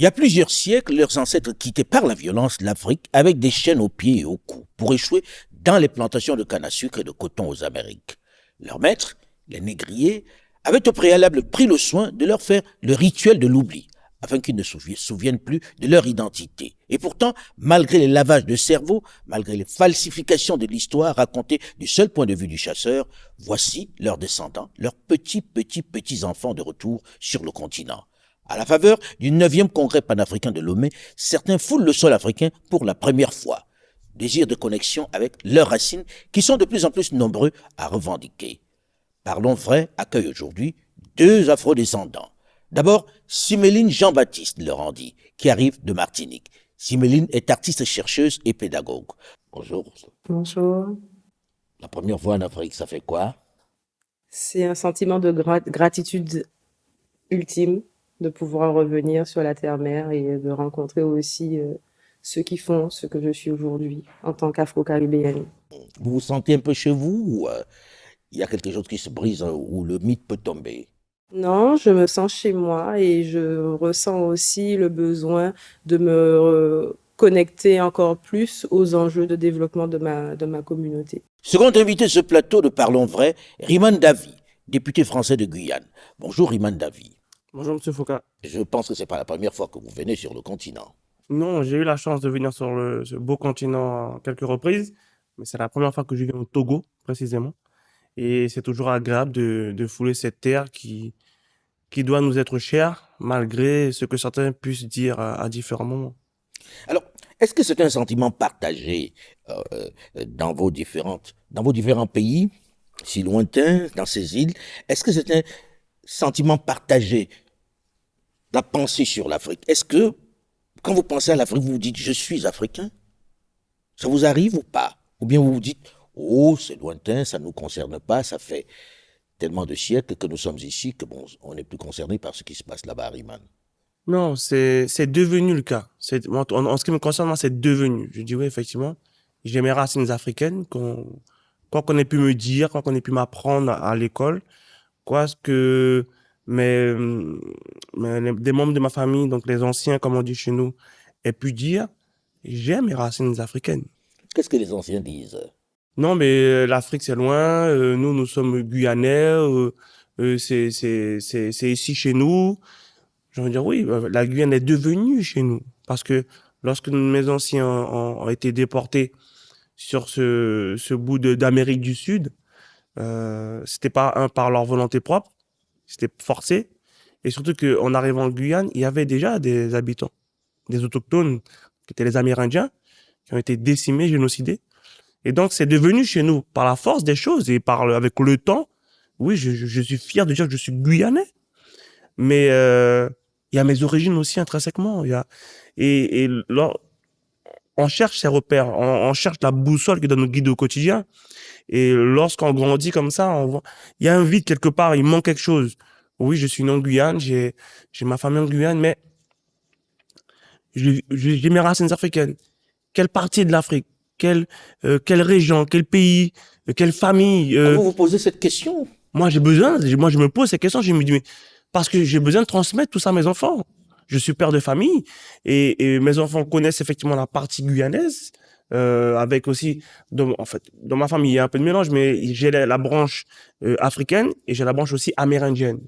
Il y a plusieurs siècles, leurs ancêtres quittaient par la violence l'Afrique avec des chaînes aux pieds et au cou pour échouer dans les plantations de canne à sucre et de coton aux Amériques. Leurs maîtres, les négriers, avaient au préalable pris le soin de leur faire le rituel de l'oubli, afin qu'ils ne se souviennent plus de leur identité. Et pourtant, malgré les lavages de cerveau, malgré les falsifications de l'histoire racontées du seul point de vue du chasseur, voici leurs descendants, leurs petits-enfants de retour sur le continent. À la faveur du 9e congrès panafricain de Lomé, certains foulent le sol africain pour la première fois. Désir de connexion avec leurs racines qui sont de plus en plus nombreux à revendiquer. Parlons vrai accueille aujourd'hui 2 afrodescendants. D'abord, Siméline Jean-Baptiste Laurandi, qui arrive de Martinique. Siméline est artiste chercheuse et pédagogue. Bonjour. Bonjour. La première fois en Afrique, ça fait quoi? C'est un sentiment de gratitude ultime de pouvoir revenir sur la terre-mère et de rencontrer aussi ceux qui font ce que je suis aujourd'hui en tant qu'Afro-Caribéenne. Vous vous sentez un peu chez vous ou il y a quelque chose qui se brise où le mythe peut tomber? Non, je me sens chez moi et je ressens aussi le besoin de me connecter encore plus aux enjeux de développement de ma communauté. Second invité de ce plateau de Parlons Vrai, Riman Davy, député français de Guyane. Bonjour Riman Davy. Bonjour Monsieur Foucault. Je pense que ce n'est pas la première fois que vous venez sur le continent. Non, j'ai eu la chance de venir sur ce beau continent à quelques reprises, mais c'est la première fois que je viens au Togo, précisément. Et c'est toujours agréable de fouler cette terre qui doit nous être chère, malgré ce que certains puissent dire à différents moments. Alors, est-ce que c'est un sentiment partagé dans vos différents pays, si lointains, dans ces îles? Est-ce que c'est un sentiment partagé, la pensée sur l'Afrique? Est-ce que, quand vous pensez à l'Afrique, vous vous dites « je suis africain » Ça vous arrive ou pas? Ou bien vous vous dites « oh, c'est lointain, ça ne nous concerne pas, ça fait tellement de siècles que nous sommes ici que bon, on n'est plus concerné par ce qui se passe là-bas à Riman ». Non, c'est devenu le cas. En ce qui me concerne, moi, c'est devenu. Je dis oui, effectivement, j'ai mes racines africaines, quoi qu'on ait pu me dire, quoi qu'on ait pu m'apprendre à l'école, quoi que des membres de ma famille, donc les anciens, comme on dit chez nous, aient pu dire, j'ai mes racines africaines. Qu'est-ce que les anciens disent? Non, mais l'Afrique, c'est loin. Nous sommes Guyanais. C'est ici chez nous. Je veux dire, oui, la Guyane est devenue chez nous. Parce que lorsque mes anciens ont été déportés sur ce bout d'Amérique du Sud, c'était pas par leur volonté propre, c'était forcé. Et surtout qu'en arrivant en Guyane, il y avait déjà des habitants, des autochtones, qui étaient les Amérindiens, qui ont été décimés, génocidés. Et donc, c'est devenu chez nous par la force des choses et avec le temps. Oui, je suis fier de dire que je suis Guyanais. Mais il y a mes origines aussi intrinsèquement. On cherche ces repères, on cherche la boussole qui doit nous guider au quotidien. Et lorsqu'on grandit comme ça, il y a un vide quelque part, il manque quelque chose. Oui, je suis né en Guyane, j'ai ma famille en Guyane, mais j'ai mes racines africaines. Quelle partie de l'Afrique? Quelle région? Quel pays? Quelle famille? Vous vous posez cette question? Moi, je me pose cette question, je me dis, mais parce que j'ai besoin de transmettre tout ça à mes enfants. Je suis père de famille et mes enfants connaissent effectivement la partie guyanaise, avec aussi, en fait, dans ma famille, il y a un peu de mélange, mais j'ai la branche africaine et j'ai la branche aussi amérindienne.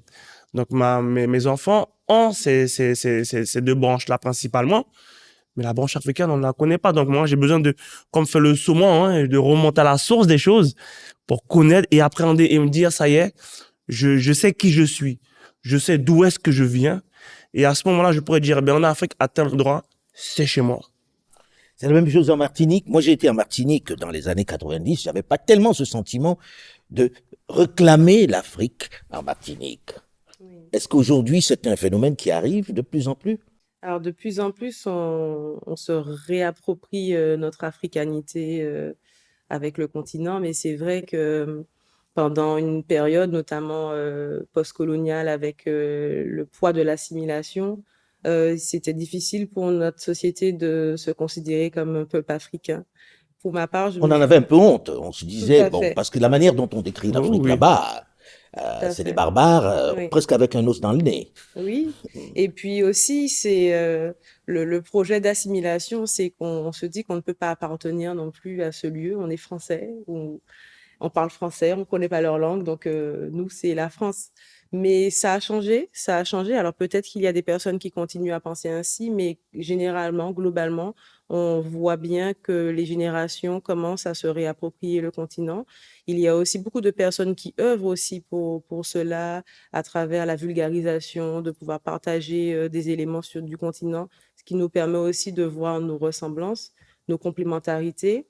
Donc, mes enfants ont ces 2 branches-là principalement, mais la branche africaine, on ne la connaît pas. Donc, moi, j'ai besoin comme fait le saumon, hein, de remonter à la source des choses pour connaître et appréhender et me dire, ça y est, je sais qui je suis. Je sais d'où est-ce que je viens. Et à ce moment-là, je pourrais dire, en Afrique, à tel endroit, c'est chez moi. C'est la même chose en Martinique. Moi, j'ai été en Martinique dans les années 90. J'avais pas tellement ce sentiment de réclamer l'Afrique en Martinique. Oui. Est-ce qu'aujourd'hui, c'est un phénomène qui arrive de plus en plus? Alors, de plus en plus, on se réapproprie notre africanité avec le continent, mais c'est vrai que pendant une période, notamment post-coloniale, avec le poids de l'assimilation, c'était difficile pour notre société de se considérer comme un peuple africain. Pour ma part, on en avait un peu honte. On se disait, bon, parce que la manière dont on décrit l'Afrique là-bas, à C'est des fait. barbares, Oui. presque avec un os dans le nez. Oui, et puis aussi, c'est le projet d'assimilation, c'est qu'on se dit qu'on ne peut pas appartenir non plus à ce lieu. On est français, on parle français, on connaît pas leur langue, donc nous, c'est la France. Mais ça a changé, ça a changé. Alors peut-être qu'il y a des personnes qui continuent à penser ainsi, mais généralement, globalement, on voit bien que les générations commencent à se réapproprier le continent. Il y a aussi beaucoup de personnes qui œuvrent aussi pour cela, à travers la vulgarisation, de pouvoir partager des éléments du continent, ce qui nous permet aussi de voir nos ressemblances, nos complémentarités.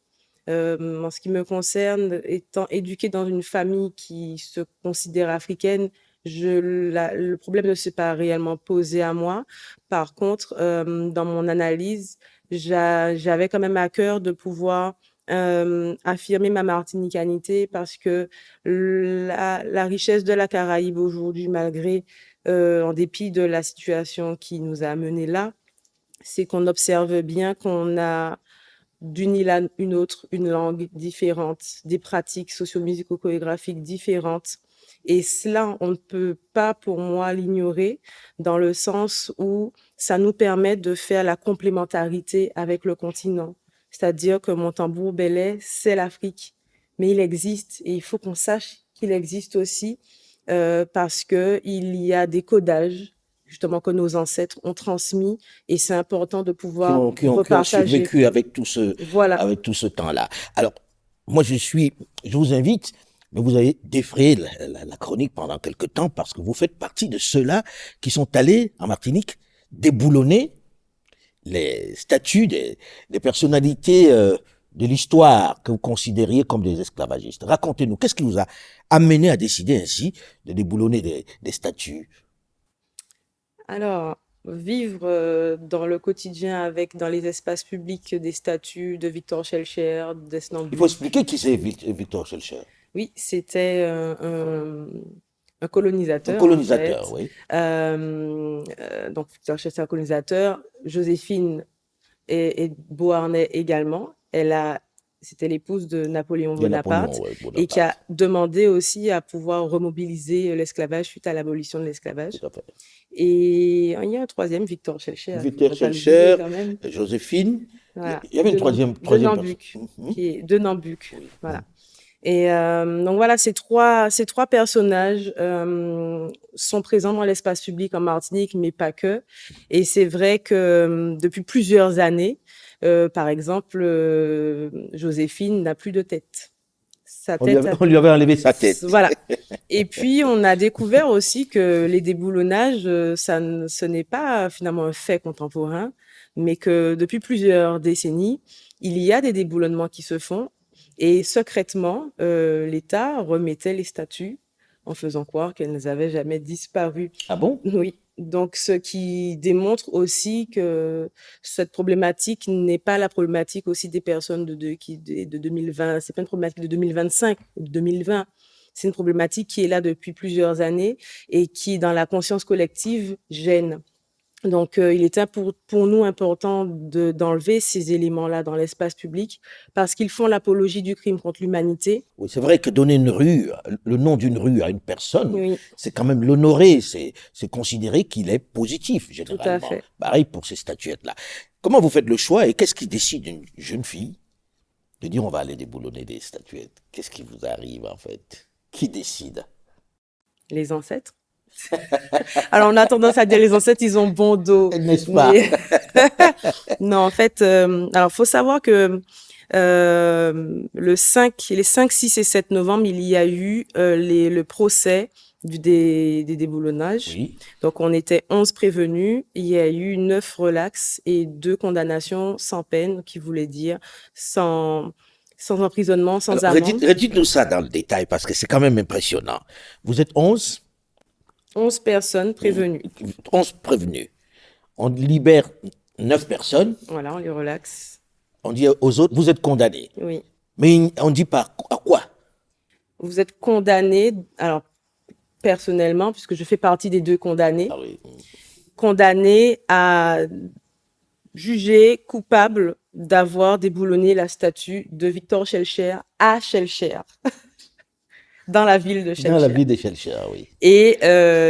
En ce qui me concerne, étant éduquée dans une famille qui se considère africaine, le problème ne s'est pas réellement posé à moi. Par contre, dans mon analyse, j'avais quand même à cœur de pouvoir affirmer ma martinicanité parce que la richesse de la Caraïbe aujourd'hui, malgré, en dépit de la situation qui nous a amenés là, c'est qu'on observe bien qu'on a d'une île à une autre, une langue différente, des pratiques socio-musico-chorégraphiques différentes. Et cela, on ne peut pas, pour moi, l'ignorer, dans le sens où ça nous permet de faire la complémentarité avec le continent. C'est-à-dire que mon tambour belé, c'est l'Afrique, mais il existe et il faut qu'on sache qu'il existe aussi parce que il y a des codages justement que nos ancêtres ont transmis et c'est important de pouvoir Qui ont repartager. survécu Voilà. avec tout ce temps-là. Alors, moi, je vous invite, mais vous avez défrayé la chronique pendant quelque temps parce que vous faites partie de ceux-là qui sont allés en Martinique déboulonner les statues des personnalités de l'histoire que vous considériez comme des esclavagistes. Racontez-nous, qu'est-ce qui vous a amené à décider ainsi de déboulonner des statues? Alors, vivre dans le quotidien avec, dans les espaces publics, des statues de Victor Schellcher, d'Esnand Il faut Buck. expliquer qui c'est Victor Schellcher. Oui, c'était un Un colonisateur, en colonisateur, fait. oui. Donc, Victor Schellcher, un colonisateur. Joséphine et Beauharnais également. C'était l'épouse de Napoléon Il y a Napoléon, Bonaparte ouais, et qui a Bonaparte. demandé aussi à pouvoir remobiliser l'esclavage suite à l'abolition de l'esclavage. Tout à fait. Et il y a un troisième, Victor Schellcher, il ne Victor faudrait pas l'oublier Schellcher, quand même. Joséphine. Voilà, Il y avait une de troisième personne. Nambuc, Mhm. de Nambuc, Oui. voilà. Et donc voilà, ces trois personnages sont présents dans l'espace public en Martinique, mais pas que. Et c'est vrai que depuis plusieurs années, par exemple, Joséphine n'a plus de tête. Sa tête On lui avait enlevé sa tête. voilà. Et puis, on a découvert aussi que les déboulonnages, ce n'est pas finalement un fait contemporain, mais que depuis plusieurs décennies, il y a des déboulonnements qui se font et secrètement, l'État remettait les statues en faisant croire qu'elles n'avaient jamais disparu. Ah bon? Oui. Donc, ce qui démontre aussi que cette problématique n'est pas la problématique aussi des personnes de 2020. C'est pas une problématique de 2025 ou de 2020. C'est une problématique qui est là depuis plusieurs années et qui, dans la conscience collective, gêne. Donc, il était pour nous important d'enlever ces éléments-là dans l'espace public parce qu'ils font l'apologie du crime contre l'humanité. Oui, c'est vrai que donner une rue, le nom d'une rue à une personne, Oui, c'est quand même l'honorer, c'est considérer qu'il est positif, tout à généralement. fait. Pareil pour ces statuettes-là. Comment vous faites le choix et qu'est-ce qui décide une jeune fille de dire on va aller déboulonner des statuettes? Qu'est-ce qui vous arrive en fait? Qui décide? Les ancêtres. Alors, on a tendance à dire les ancêtres, ils ont bon dos. N'est-ce pas? Mais non, en fait, alors faut savoir que les 5, 6 et 7 novembre, il y a eu le procès des déboulonnages. Oui. Donc, on était 11 prévenus. Il y a eu 9 relax et 2 condamnations sans peine, qui voulait dire sans emprisonnement, sans Alors, amende. redites-nous ça dans le détail parce que c'est quand même impressionnant. Vous êtes 11? 11 personnes prévenues. 11 prévenus. On libère 9 personnes. Voilà, on les relaxe. On dit aux autres, vous êtes condamnés. Oui. Mais on dit pas à quoi? Vous êtes condamné, alors personnellement, puisque je fais partie des 2 condamnés, Ah oui. condamné à juger coupable d'avoir déboulonné la statue de Victor Schellcher à Schellcher. dans la ville de Dans Chefchaouen. la ville de Chefchaouen, oui. Et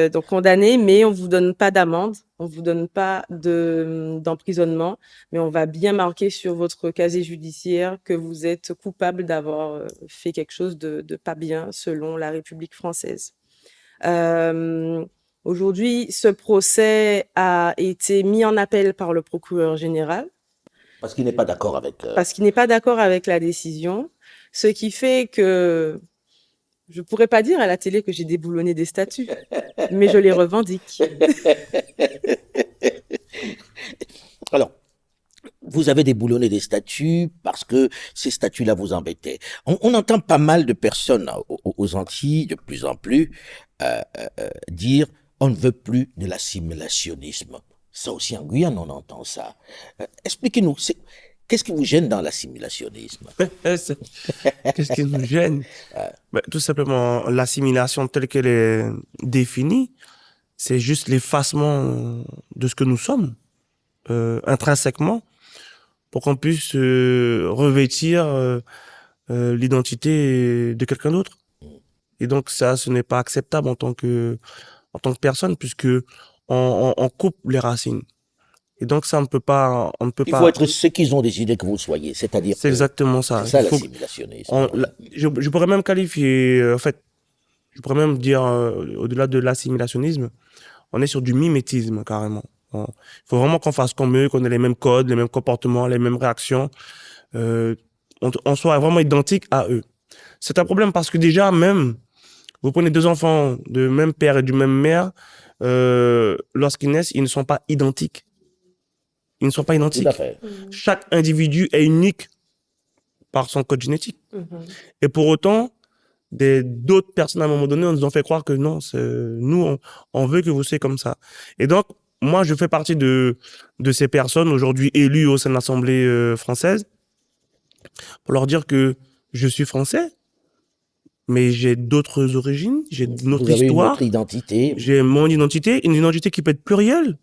donc condamné, mais on vous donne pas d'amende, on vous donne pas d'emprisonnement, mais on va bien marquer sur votre casier judiciaire que vous êtes coupable d'avoir fait quelque chose de pas bien selon la République française. Aujourd'hui, ce procès a été mis en appel par le procureur général. Parce qu'il n'est pas d'accord avec... Parce qu'il n'est pas d'accord avec la décision, ce qui fait que je ne pourrais pas dire à la télé que j'ai déboulonné des statuts, mais je les revendique. Alors, vous avez déboulonné des statuts parce que ces statuts-là vous embêtaient. On entend pas mal de personnes aux Antilles, de plus en plus, dire on ne veut plus de l'assimilationnisme. Ça aussi en Guyane, on entend ça. Expliquez-nous, qu'est-ce qui vous gêne dans l'assimilationnisme? Qu'est-ce qui nous gêne? Tout simplement, l'assimilation telle qu'elle est définie, c'est juste l'effacement de ce que nous sommes, intrinsèquement, pour qu'on puisse revêtir l'identité de quelqu'un d'autre. Et donc ça, ce n'est pas acceptable en tant que personne, puisque on coupe les racines. Et donc ça, on ne peut pas. Il faut être ceux qui ont décidé que vous soyez, c'est-à-dire. C'est exactement ça. C'est ça l'assimilationnisme. Je pourrais même qualifier, en fait, je pourrais même dire, au-delà de l'assimilationnisme, on est sur du mimétisme carrément. Il faut vraiment qu'on fasse comme eux, qu'on ait les mêmes codes, les mêmes comportements, les mêmes réactions, on soit vraiment identique à eux. C'est un problème parce que déjà même, vous prenez deux enfants de même père et du même mère, lorsqu'ils naissent, ils ne sont pas identiques. Ils ne sont pas identiques. Tout à fait. Chaque individu est unique par son code génétique. Et pour autant, d'autres personnes à un moment donné, on nous ont fait croire que non, nous, on veut que vous soyez comme ça. Et donc, moi, je fais partie de ces personnes aujourd'hui élues au sein de l'Assemblée française pour leur dire que je suis français, mais j'ai d'autres origines, j'ai notre histoire. Vous avez une autre identité. J'ai mon identité, une identité qui peut être plurielle.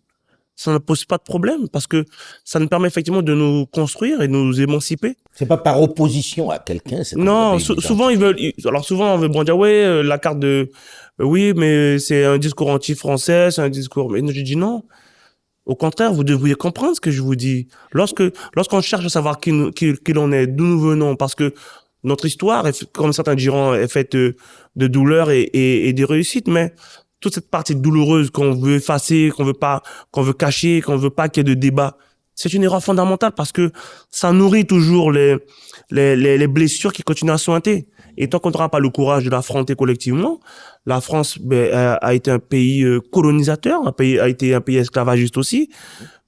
Ça ne pose pas de problème parce que ça nous permet effectivement de nous construire et de nous émanciper. C'est pas par opposition à quelqu'un. Non, souvent souvent on veut dire ouais, la carte de oui, mais c'est un discours anti-français, c'est un discours. Mais je dis non. Au contraire, vous devriez comprendre ce que je vous dis. Lorsqu'on cherche à savoir qui l'on est, d'où nous venons, parce que notre histoire, comme certains diront, est faite de douleurs et des réussites, mais toute cette partie douloureuse qu'on veut effacer, qu'on veut cacher, qu'on veut pas qu'il y ait de débat, c'est une erreur fondamentale parce que ça nourrit toujours les blessures qui continuent à sointer. Et tant qu'on n'aura pas le courage de l'affronter collectivement, la France a été un pays colonisateur, a été un pays esclavagiste aussi,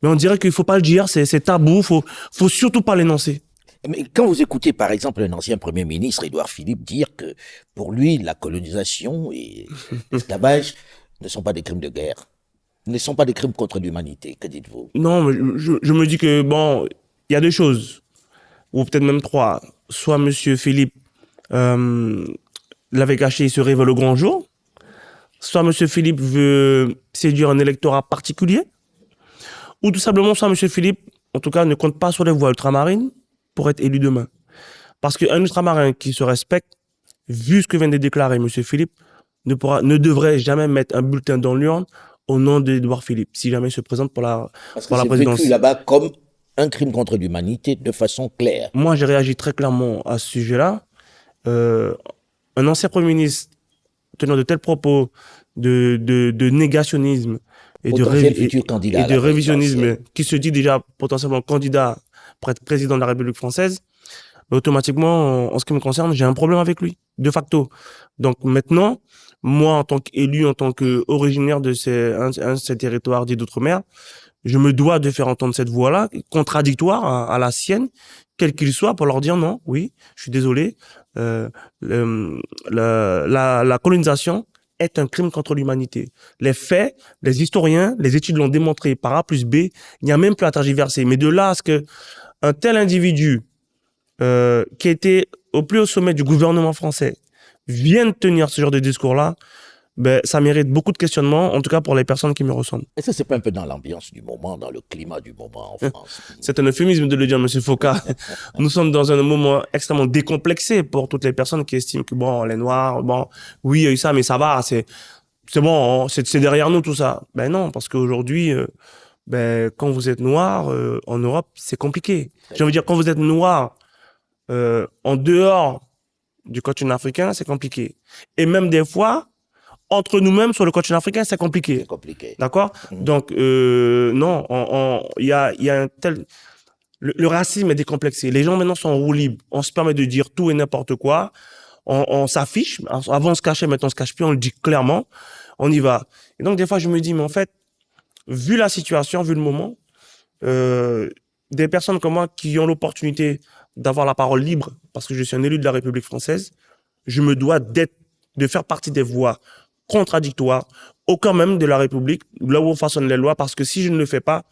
mais on dirait qu'il faut pas le dire, c'est tabou, faut surtout pas l'énoncer. Mais quand vous écoutez, par exemple, un ancien Premier ministre, Édouard Philippe, dire que pour lui, la colonisation et l'esclavage ne sont pas des crimes de guerre, ne sont pas des crimes contre l'humanité, que dites-vous? Non, mais je me dis que, bon, il y a deux choses, ou peut-être même trois. Soit Monsieur Philippe l'avait caché, il se révèle au grand jour. Soit Monsieur Philippe veut séduire un électorat particulier. Ou tout simplement, soit Monsieur Philippe, en tout cas, ne compte pas sur les voies ultramarines pour être élu demain. Parce qu'un ultramarin qui se respecte, vu ce que vient de déclarer M. Philippe, ne devrait jamais mettre un bulletin dans l'urne au nom d'Édouard Philippe, si jamais il se présente pour la présidence. Parce que c'est vécu là-bas comme un crime contre l'humanité de façon claire. Moi, j'ai réagi très clairement à ce sujet-là. Un ancien Premier ministre tenant de tels propos de négationnisme et de révisionnisme, qui se dit déjà potentiellement candidat pour être président de la République française, mais automatiquement, en ce qui me concerne, j'ai un problème avec lui, de facto. Donc maintenant, moi, en tant qu'élu, en tant qu'originaire de ces territoires dits d'outre-mer, je me dois de faire entendre cette voix-là, contradictoire à la sienne, quel qu'il soit, pour leur dire non, oui, je suis désolé, la colonisation est un crime contre l'humanité. Les faits, les historiens, les études l'ont démontré par A plus B, il n'y a même plus à tergiverser. Mais de là à ce que un tel individu qui était au plus haut sommet du gouvernement français vienne tenir ce genre de discours-là, ben, ça mérite beaucoup de questionnements, en tout cas pour les personnes qui me ressemblent. Est-ce que c'est pas un peu dans l'ambiance du moment, dans le climat du moment en France? C'est un euphémisme de le dire, Monsieur Foucault. Nous sommes dans un moment extrêmement décomplexé pour toutes les personnes qui estiment que, bon, les Noirs, bon, oui, il y a eu ça, mais ça va, c'est bon, hein, c'est derrière nous tout ça. Ben non, parce qu'aujourd'hui, ben, quand vous êtes noir, en Europe, c'est compliqué. J'ai envie de dire, quand vous êtes noir, en dehors du continent africain, c'est compliqué. Et même des fois, entre nous-mêmes sur le continent africain, c'est compliqué. C'est compliqué. D'accord? Donc, non, il y a un tel... Le racisme est décomplexé. Les gens maintenant sont en roue libre. On se permet de dire tout et n'importe quoi. On s'affiche. Avant, on se cachait, maintenant, on se cache plus. On le dit clairement. On y va. Et donc, des fois, je me dis, mais en fait, vu la situation, vu le moment, des personnes comme moi qui ont l'opportunité d'avoir la parole libre, parce que je suis un élu de la République française, je me dois de faire partie des voix contradictoires au cœur même de la République, là où on façonne les lois, parce que si je ne le fais pas,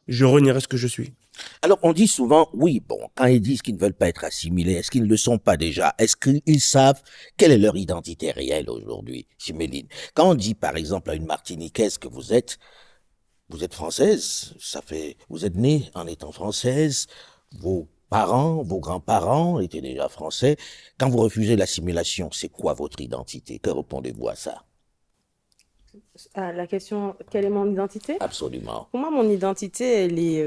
je renierai ce que je suis. Alors, on dit souvent, oui, bon, quand ils disent qu'ils ne veulent pas être assimilés, est-ce qu'ils ne le sont pas déjà? Est-ce qu'ils savent quelle est leur identité réelle aujourd'hui, Chiméline? Quand on dit, par exemple, à une Martiniquaise que vous êtes française, vous êtes née en étant française, vos parents, vos grands-parents étaient déjà français. Quand vous refusez l'assimilation, c'est quoi votre identité? Que répondez-vous à ça? La question, quelle est mon identité? Absolument. Pour moi, mon identité, elle est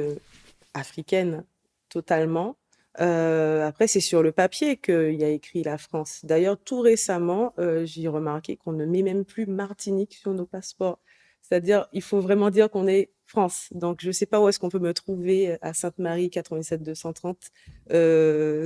africaine, totalement. Après, c'est sur le papier qu'il y a écrit la France. D'ailleurs, tout récemment, j'ai remarqué qu'on ne met même plus Martinique sur nos passeports. C'est-à-dire, il faut vraiment dire qu'on est France. Donc, je ne sais pas où est-ce qu'on peut me trouver à Sainte-Marie 87 230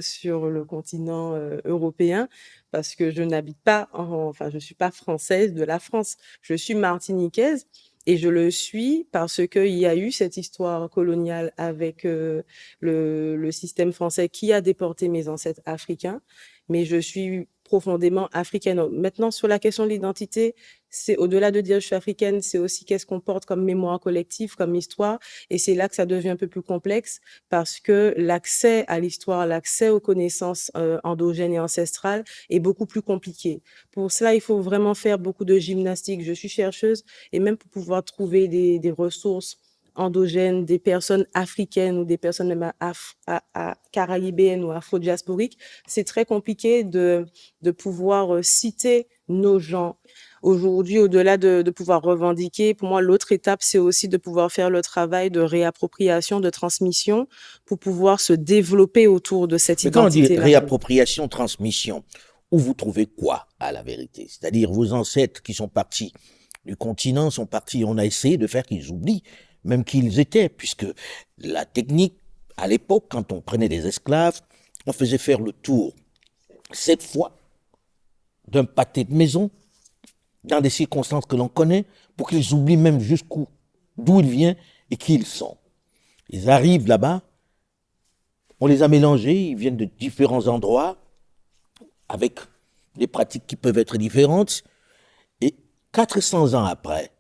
sur le continent européen, parce que je n'habite pas, enfin, je ne suis pas française de la France. Je suis martiniquaise. Et je le suis parce qu'il y a eu cette histoire coloniale avec le système français qui a déporté mes ancêtres africains, mais je suis profondément africaine. Maintenant, sur la question de l'identité, c'est au-delà de dire je suis africaine, c'est aussi qu'est-ce qu'on porte comme mémoire collective, comme histoire, et c'est là que ça devient un peu plus complexe parce que l'accès à l'histoire, l'accès aux connaissances endogènes et ancestrales est beaucoup plus compliqué. Pour cela, il faut vraiment faire beaucoup de gymnastique. Je suis chercheuse et même pour pouvoir trouver des ressources endogènes, des personnes africaines ou des personnes même caraïbéennes ou afro-diasporiques, c'est très compliqué de pouvoir citer nos gens. Aujourd'hui, au-delà de pouvoir revendiquer, pour moi, l'autre étape, c'est aussi de pouvoir faire le travail de réappropriation, de transmission pour pouvoir se développer autour de cette Mais quand on dit identité-là. réappropriation, transmission, où vous trouvez quoi à la vérité? C'est-à-dire vos ancêtres qui sont partis du continent sont partis, on a essayé de faire qu'ils oublient même qui ils étaient, puisque la technique, à l'époque, quand on prenait des esclaves, on faisait faire le tour 7 fois d'un pâté de maison, dans des circonstances que l'on connaît, pour qu'ils oublient même d'où ils viennent et qui ils sont. Ils arrivent là-bas, on les a mélangés, ils viennent de différents endroits, avec des pratiques qui peuvent être différentes, et 400 ans après,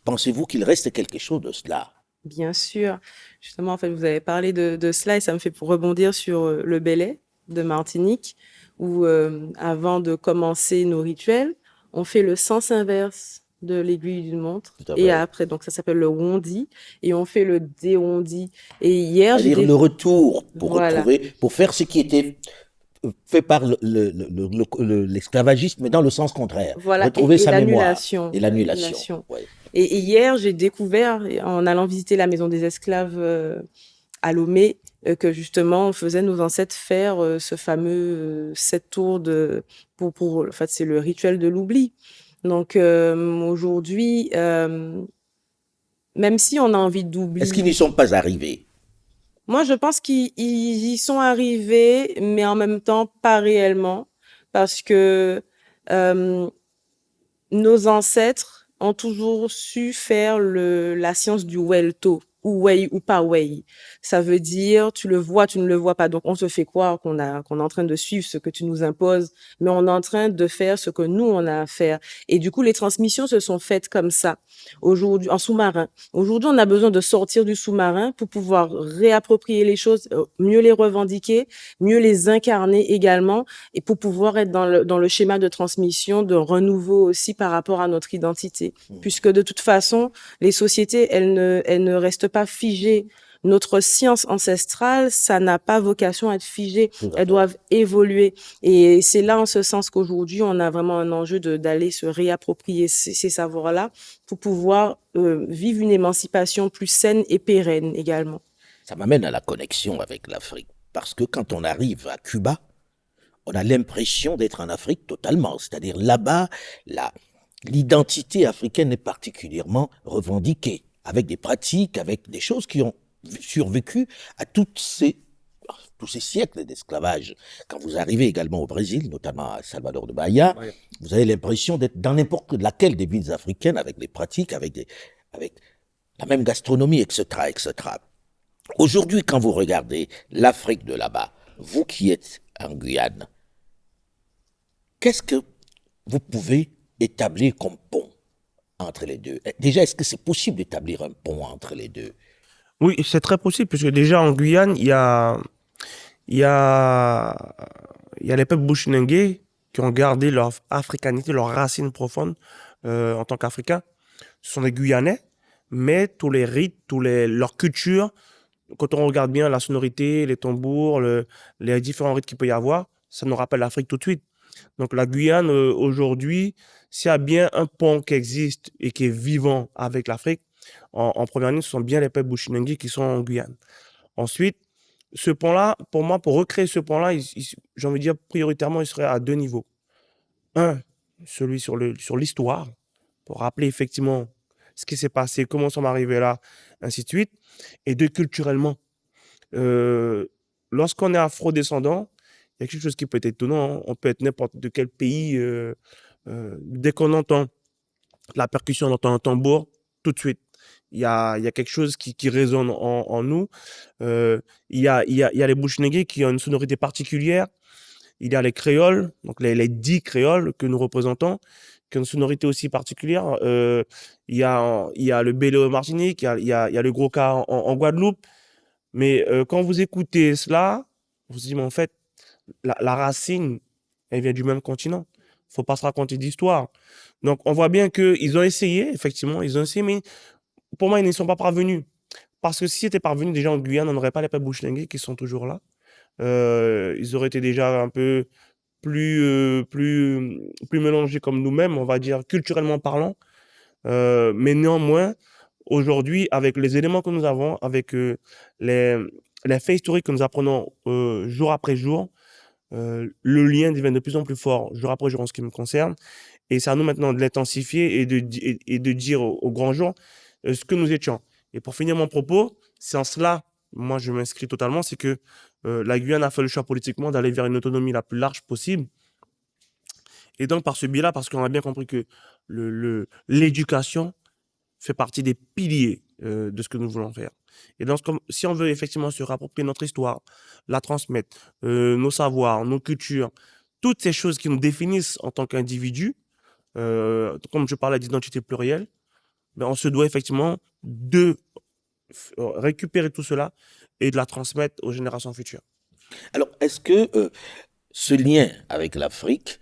pensez-vous qu'il reste quelque chose de cela? Bien sûr. Justement, en fait, vous avez parlé de cela et ça me fait rebondir sur le Belay de Martinique, où avant de commencer nos rituels, on fait le sens inverse de l'aiguille d'une montre. Et après, donc ça s'appelle le wondi, et on fait le déwondi. Et hier, c'est-à-dire le retour pour Voilà. retrouver, pour faire ce qui était fait par l'esclavagisme, mais dans le sens contraire. Voilà. Retrouver sa mémoire. L'annulation. Et l'annulation. Ouais. Et hier, j'ai découvert, en allant visiter la maison des esclaves à Lomé, que justement, on faisait nos ancêtres faire ce fameux 7 tours en fait, c'est le rituel de l'oubli. Donc, aujourd'hui, même si on a envie d'oublier... Est-ce qu'ils n'y sont pas arrivés? Moi, je pense qu'ils y sont arrivés, mais en même temps, pas réellement, parce que nos ancêtres ont toujours su faire la science du welto. Way ou pas Way. Ça veut dire, tu le vois, tu ne le vois pas. Donc, on te fait croire qu'on est en train de suivre ce que tu nous imposes, mais on est en train de faire ce que nous, on a à faire. Et du coup, les transmissions se sont faites comme ça. Aujourd'hui, en sous-marin. Aujourd'hui, on a besoin de sortir du sous-marin pour pouvoir réapproprier les choses, mieux les revendiquer, mieux les incarner également, et pour pouvoir être dans le schéma de transmission, de renouveau aussi par rapport à notre identité. Puisque de toute façon, les sociétés, elles ne restent pas figées. Notre science ancestrale, ça n'a pas vocation à être figé. Tout à Elles fait. doivent évoluer. Et c'est là, en ce sens, qu'aujourd'hui, on a vraiment un enjeu d'aller se réapproprier ces savoirs-là pour pouvoir vivre une émancipation plus saine et pérenne également. Ça m'amène à la connexion avec l'Afrique. Parce que quand on arrive à Cuba, on a l'impression d'être en Afrique totalement. C'est-à-dire là-bas, l'identité africaine est particulièrement revendiquée, avec des pratiques, avec des choses qui ont survécu à tous ces siècles d'esclavage. Quand vous arrivez également au Brésil, notamment à Salvador de Bahia, Ouais. vous avez l'impression d'être dans n'importe laquelle des villes africaines, avec des pratiques, avec la même gastronomie, etc., etc. Aujourd'hui, quand vous regardez l'Afrique de là-bas, vous qui êtes en Guyane, qu'est-ce que vous pouvez établir comme pont entre les deux? Déjà, est-ce que c'est possible d'établir un pont entre les deux? Oui, c'est très possible, puisque déjà en Guyane, il y a, il y a les peuples bushinengués qui ont gardé leur africanité, leurs racines profondes en tant qu'Africains. Ce sont des Guyanais, mais tous les rites, leur culture, quand on regarde bien la sonorité, les tambours, les différents rites qu'il peut y avoir, ça nous rappelle l'Afrique tout de suite. Donc la Guyane, aujourd'hui, s'il y a bien un pont qui existe et qui est vivant avec l'Afrique, en première ligne, ce sont bien les peuples bushinengués qui sont en Guyane. Ensuite, ce pont-là, pour moi, pour recréer ce pont-là, j'ai envie de dire prioritairement, il serait à deux niveaux. Un, celui sur l'histoire, pour rappeler effectivement ce qui s'est passé, comment nous sommes arrivés là, ainsi de suite. Et deux, culturellement. Euh, Lorsqu'on est afro-descendant, il y a quelque chose qui peut être étonnant, hein. On peut être n'importe de quel pays. Dès qu'on entend la percussion, on entend un tambour, tout de suite. Il y a quelque chose qui résonne en nous. Il y a les Bushinengués qui ont une sonorité particulière. Il y a les créoles, donc les 10 créoles que nous représentons, qui ont une sonorité aussi particulière. Il y a le Bélo en Martinique, il y a le Gros-Ka en Guadeloupe. Mais quand vous écoutez cela, vous vous dites, mais en fait, la racine, elle vient du même continent. Faut pas se raconter d'histoire. Donc, on voit bien qu'ils ont essayé, effectivement, ils ont essayé, mais pour moi, ils n'y sont pas parvenus. Parce que s'ils étaient parvenus déjà en Guyane, on n'aurait pas les peuples bushinengués qui sont toujours là. Ils auraient été déjà un peu plus mélangés comme nous-mêmes, on va dire, culturellement parlant. Mais néanmoins, aujourd'hui, avec les éléments que nous avons, avec les, les faits historiques que nous apprenons jour après jour, le lien devient de plus en plus fort jour après jour en ce qui me concerne. Et c'est à nous maintenant de l'intensifier et de dire au grand jour ce que nous étions. Et pour finir mon propos, c'est en cela, moi je m'inscris totalement, c'est que la Guyane a fait le choix politiquement d'aller vers une autonomie la plus large possible. Et donc par ce biais-là, parce qu'on a bien compris que l'éducation fait partie des piliers de ce que nous voulons faire. Et donc, si on veut effectivement se rapproprier notre histoire, la transmettre, nos savoirs, nos cultures, toutes ces choses qui nous définissent en tant qu'individus, comme je parlais d'identité plurielle, ben, on se doit effectivement de récupérer tout cela et de la transmettre aux générations futures. Alors, est-ce que ce lien avec l'Afrique,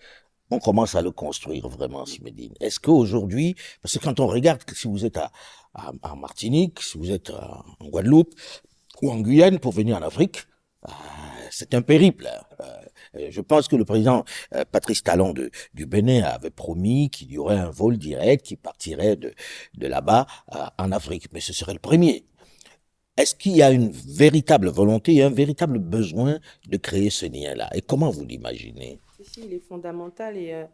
on commence à le construire vraiment, Simedine? Est-ce qu'aujourd'hui, parce que quand on regarde, si vous êtes en Martinique, si vous êtes en Guadeloupe ou en Guyane pour venir en Afrique, c'est un périple. Je pense que le président Patrice Talon du Bénin avait promis qu'il y aurait un vol direct qui partirait de là-bas en Afrique, mais ce serait le premier. Est-ce qu'il y a une véritable volonté et un véritable besoin de créer ce lien-là? Et comment vous l'imaginez? Si, il est fondamental et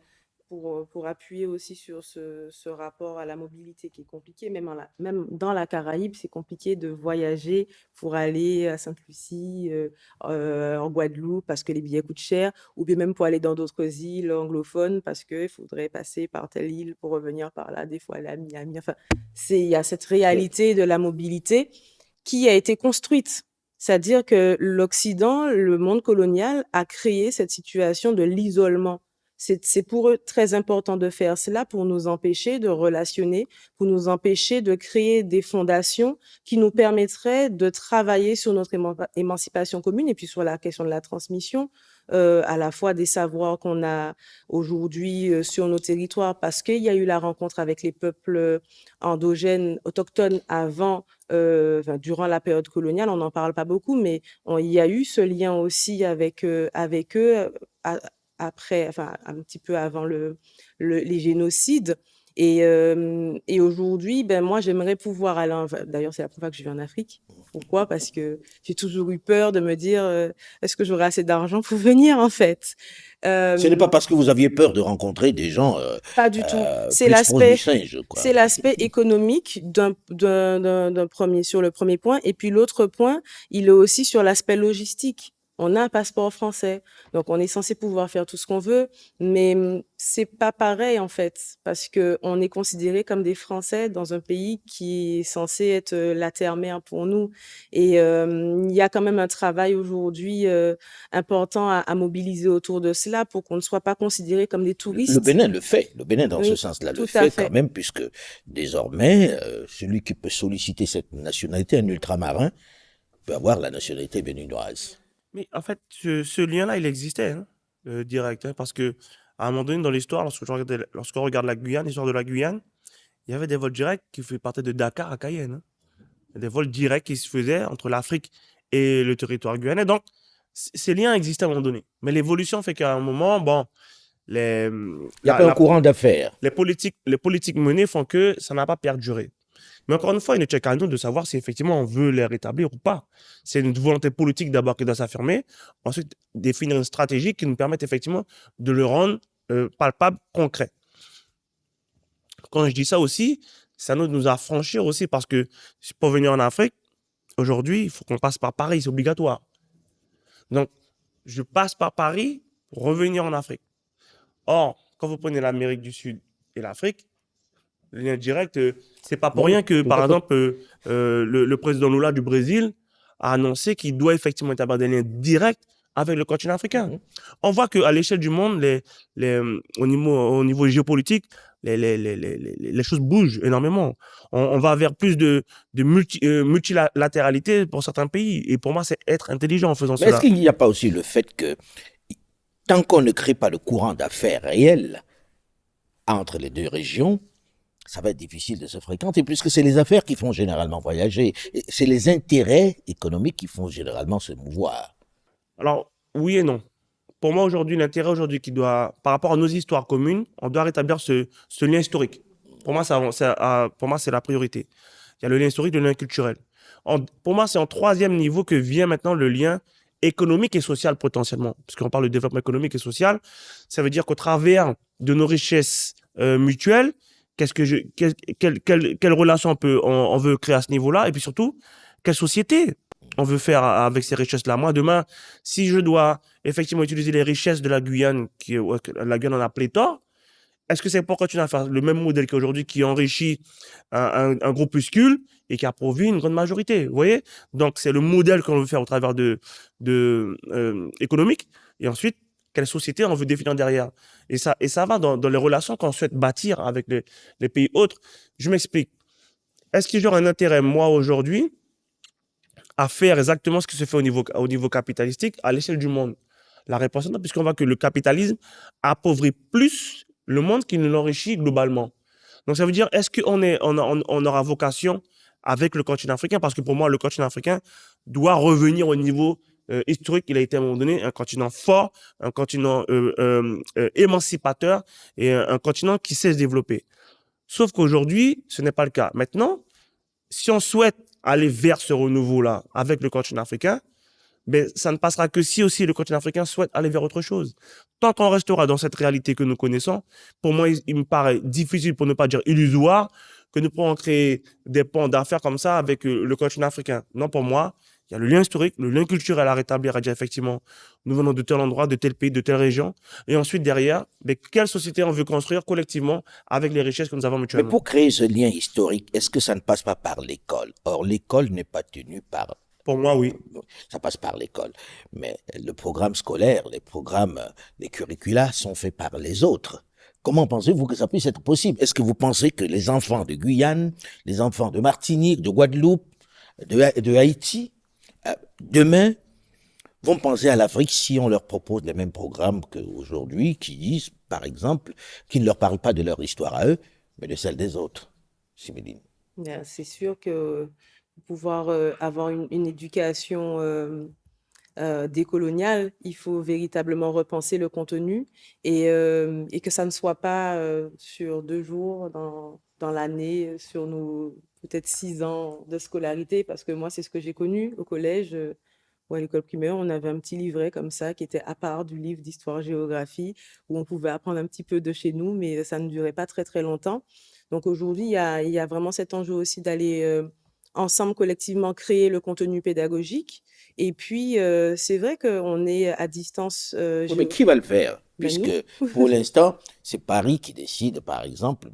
pour appuyer aussi sur ce rapport à la mobilité qui est compliqué, même dans la Caraïbe, c'est compliqué de voyager pour aller à Sainte-Lucie, en Guadeloupe, parce que les billets coûtent cher, ou bien même pour aller dans d'autres îles anglophones, parce qu'il faudrait passer par telle île pour revenir par là, des fois aller à Miami. Enfin, il y a cette réalité de la mobilité. qui a été construite. C'est-à-dire que l'Occident, le monde colonial, a créé cette situation de l'isolement. C'est pour eux très important de faire cela pour nous empêcher de relationner, pour nous empêcher de créer des fondations qui nous permettraient de travailler sur notre émancipation commune et puis sur la question de la transmission, à la fois des savoirs qu'on a aujourd'hui sur nos territoires, parce qu'il y a eu la rencontre avec les peuples endogènes, autochtones avant, durant la période coloniale, on n'en parle pas beaucoup, mais il y a eu ce lien aussi avec eux après, enfin un petit peu avant les génocides. Et aujourd'hui, ben moi, j'aimerais pouvoir aller d'ailleurs, c'est la première fois que je vais en Afrique. Pourquoi? Parce que j'ai toujours eu peur de me dire, est-ce que j'aurai assez d'argent pour venir, en fait? Ce n'est pas parce que vous aviez peur de rencontrer des gens Pas du tout. C'est plus proches du singe, quoi. C'est l'aspect économique sur le premier point. Et puis l'autre point, il est aussi sur l'aspect logistique. On a un passeport français, donc on est censé pouvoir faire tout ce qu'on veut, mais c'est pas pareil en fait, parce que on est considéré comme des Français dans un pays qui est censé être la terre-mère pour nous. Et il y a quand même un travail aujourd'hui important à mobiliser autour de cela pour qu'on ne soit pas considéré comme des touristes. Le Bénin le fait. Le Bénin, dans Oui, ce sens-là, le tout à fait fait. quand même, puisque désormais, celui qui peut solliciter cette nationalité, un ultramarin, peut avoir la nationalité béninoise. Mais en fait, ce lien-là, il existait, hein, direct, hein, parce que à un moment donné dans l'histoire, lorsqu'on regarde la Guyane, l'histoire de la Guyane, il y avait des vols directs qui partaient de Dakar à Cayenne, hein. Des vols directs qui se faisaient entre l'Afrique et le territoire guyanais. Donc, ces liens existaient à un moment donné. Mais l'évolution fait qu'à un moment, bon, Il n'y a pas un courant d'affaires. les politiques menées font que ça n'a pas perduré. Mais encore une fois, il ne tient qu'à nous de savoir si effectivement on veut les rétablir ou pas. C'est une volonté politique d'abord qui doit s'affirmer, ensuite définir une stratégie qui nous permette effectivement de le rendre palpable, concret. Quand je dis ça aussi, ça nous affranchir aussi parce que pour venir en Afrique, aujourd'hui, il faut qu'on passe par Paris, c'est obligatoire. Donc, je passe par Paris pour revenir en Afrique. Or, quand vous prenez l'Amérique du Sud et l'Afrique, le lien direct, c'est pas pour rien que, par exemple, le président Lula du Brésil a annoncé qu'il doit effectivement établir des liens directs avec le continent africain. On voit qu'à l'échelle du monde, au niveau géopolitique, les choses bougent énormément. On va vers plus de multilatéralité pour certains pays. Et pour moi, c'est être intelligent en faisant cela. Mais est-ce qu'il n'y a pas aussi le fait que tant qu'on ne crée pas de courant d'affaires réel entre les deux régions, ça va être difficile de se fréquenter, puisque c'est les affaires qui font généralement voyager. C'est les intérêts économiques qui font généralement se mouvoir. Alors, oui et non. Pour moi, aujourd'hui, l'intérêt aujourd'hui par rapport à nos histoires communes, on doit rétablir ce lien historique. Pour moi, c'est la priorité. Il y a le lien historique, le lien culturel. Pour moi, c'est en troisième niveau que vient maintenant le lien économique et social potentiellement. Parce qu'on parle de développement économique et social, ça veut dire qu'au travers de nos richesses mutuelles, quelle relation on veut créer à ce niveau-là, et puis surtout, quelle société on veut faire avec ces richesses-là. Moi, demain, si je dois effectivement utiliser les richesses de la Guyane, la Guyane en a pléthore, est-ce que c'est pour continuer à faire le même modèle qu'aujourd'hui qui enrichit un groupuscule et qui appauvrit une grande majorité? Vous voyez? Donc, c'est le modèle qu'on veut faire au travers économique. Et ensuite, quelle société on veut définir derrière? Et ça va dans les relations qu'on souhaite bâtir avec les pays autres. Je m'explique. Est-ce que j'aurais un intérêt, moi, aujourd'hui, à faire exactement ce qui se fait au niveau capitalistique à l'échelle du monde? La réponse est non, puisqu'on voit que le capitalisme appauvrit plus le monde qu'il ne l'enrichit globalement. Donc, ça veut dire, est-ce qu'on aura vocation avec le continent africain? Parce que pour moi, le continent africain doit revenir au niveau historique. Il a été à un moment donné un continent fort, un continent émancipateur et un continent qui sait se développer. Sauf qu'aujourd'hui, ce n'est pas le cas. Maintenant, si on souhaite aller vers ce renouveau-là avec le continent africain, ben, ça ne passera que si aussi le continent africain souhaite aller vers autre chose. Tant qu'on restera dans cette réalité que nous connaissons, pour moi, il me paraît difficile, pour ne pas dire illusoire, que nous pourrons créer des ponts d'affaires comme ça avec le continent africain. Non, pour moi, Il y a le lien historique, le lien culturel à rétablir, à dire effectivement, nous venons de tel endroit, de tel pays, de telle région. Et ensuite, derrière, mais quelle société on veut construire collectivement avec les richesses que nous avons Mais mutuellement. pour créer ce lien historique, est-ce que ça ne passe pas par l'école? Or, l'école n'est pas tenue par... Pour moi, oui. Ça passe par l'école. Mais le programme scolaire, les curricula sont faits par les autres. Comment pensez-vous que ça puisse être possible? Est-ce que vous pensez que les enfants de Guyane, les enfants de Martinique, de Guadeloupe, de Haïti, demain, vont penser à l'Afrique si on leur propose les mêmes programmes qu'aujourd'hui, qui disent, par exemple, qui ne leur parlent pas de leur histoire à eux, mais de celle des autres? Siméline. C'est sûr que pour pouvoir avoir une éducation décoloniale, il faut véritablement repenser le contenu et que ça ne soit pas sur 2 jours dans l'année, sur nos peut-être 6 ans de scolarité, parce que moi, c'est ce que j'ai connu au collège ou à l'école primaire. On avait un petit livret comme ça qui était à part du livre d'histoire-géographie, où on pouvait apprendre un petit peu de chez nous, mais ça ne durait pas très, très longtemps. Donc aujourd'hui, il y a vraiment cet enjeu aussi d'aller ensemble, collectivement, créer le contenu pédagogique. Et puis, c'est vrai qu'on est à distance Oui, mais qui va le faire? ben, Puisque nous. pour l'instant, c'est Paris qui décide, par exemple,